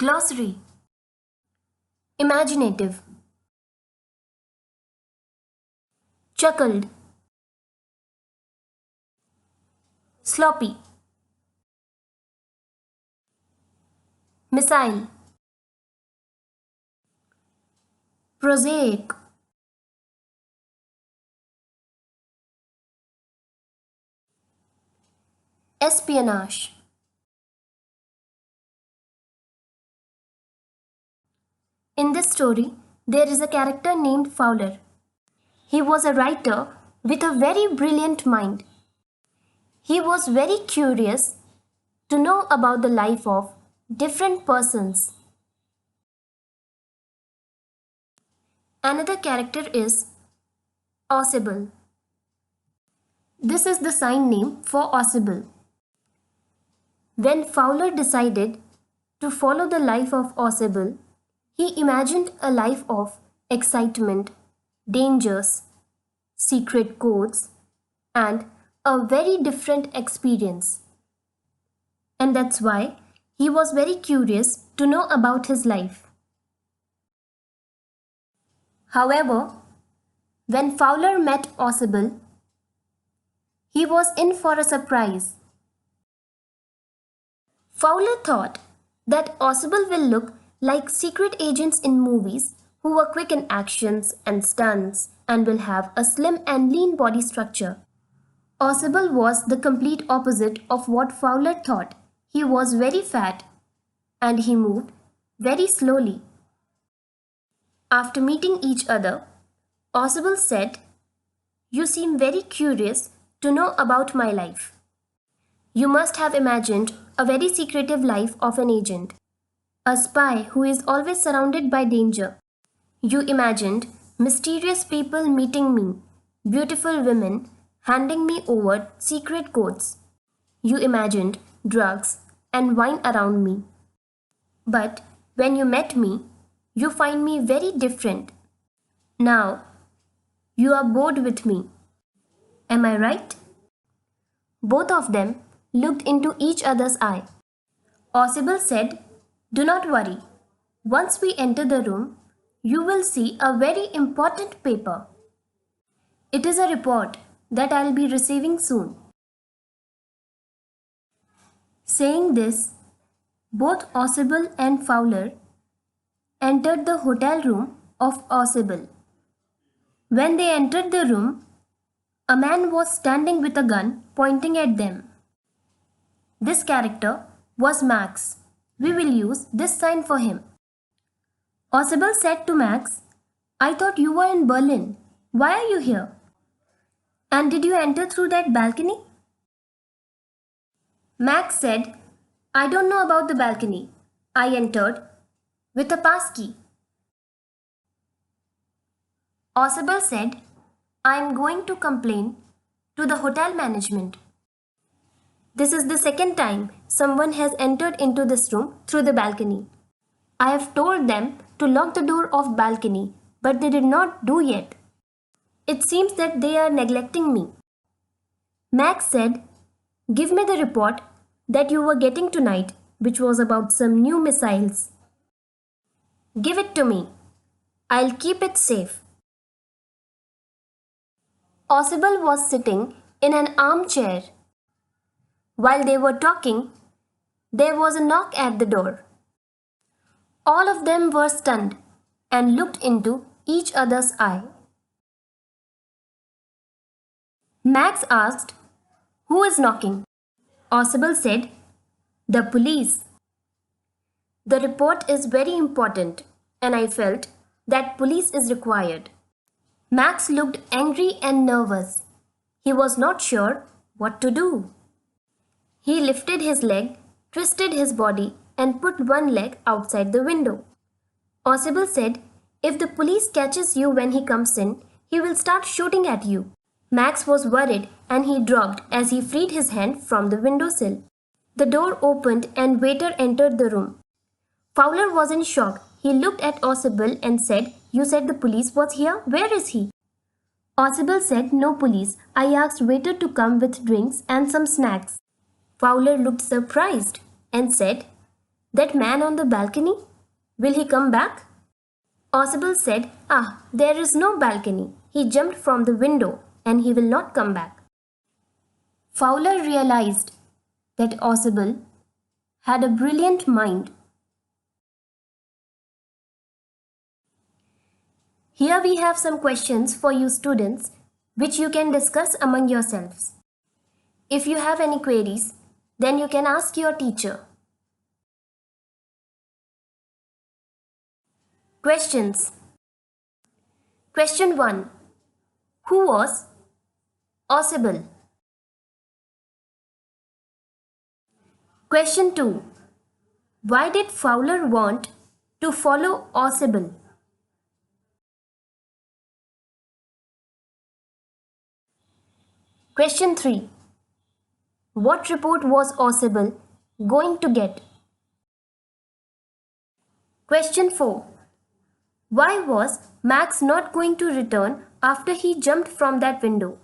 Glossary. Imaginative. Chuckled. Sloppy. Missile. Prosaic. Espionage. In this story, there is a character named Fowler. He was a writer with a very brilliant mind. He was very curious to know about the life of different persons. Another character is Ausable. This is the sign name for Ausable. When Fowler decided to follow the life of Ausable, he imagined a life of excitement, dangers, secret codes, and a very different experience. And that's why he was very curious to know about his life. However, when Fowler met Ausable, he was in for a surprise. Fowler thought that Ausable will look like secret agents in movies who were quick in actions and stunts and will have a slim and lean body structure. Ausable was the complete opposite of what Fowler thought. He was very fat and he moved very slowly. After meeting each other, Ausable said, "You seem very curious to know about my life. You must have imagined a very secretive life of an agent, a spy who is always surrounded by danger. You imagined mysterious people meeting me, beautiful women handing me over secret codes. You imagined drugs and wine around me. But when you met me, you find me very different. Now, you are bored with me. Am I right?" Both of them looked into each other's eye. Ausable said, "Do not worry. Once we enter the room, you will see a very important paper. It is a report that I'll be receiving soon." Saying this, both Ausable and Fowler entered the hotel room of Ausable. When they entered the room, a man was standing with a gun pointing at them. This character was Max. We will use this sign for him. Ausable said to Max, "I thought you were in Berlin. Why are you here? And did you enter through that balcony?" Max said, "I don't know about the balcony. I entered with a passkey." Ausable said, "I am going to complain to the hotel management. This is the second time someone has entered into this room through the balcony. I have told them to lock the door of balcony, but they did not do yet. It seems that they are neglecting me." Max said, "Give me the report that you were getting tonight, which was about some new missiles. Give it to me. I'll keep it safe." Ausable was sitting in an armchair. While they were talking, there was a knock at the door. All of them were stunned and looked into each other's eye. Max asked, "Who is knocking?" Ausable said, "The police. The report is very important and I felt that police is required." Max looked angry and nervous. He was not sure what to do. He lifted his leg, twisted his body, and put one leg outside the window. Ausable said, "If the police catches you when he comes in, he will start shooting at you." Max was worried and he dropped as he freed his hand from the windowsill. The door opened and waiter entered the room. Fowler was in shock. He looked at Ausable and said, "You said the police was here? Where is he?" Ausable said, "No police. I asked waiter to come with drinks and some snacks." Fowler looked surprised and said, That man on the balcony? Will he come back? Ausable said, there is no balcony. He jumped from the window and he will not come back. Fowler realized that Ausable had a brilliant mind. Here we have some questions for you students which you can discuss among yourselves. If you have any queries, then you can ask your teacher. Questions. Question 1. Who was Ausable? Question 2. Why did Fowler want to follow Ausable? Question 3. What report was Ausable going to get? Question 4. Why was Max not going to return after he jumped from that window?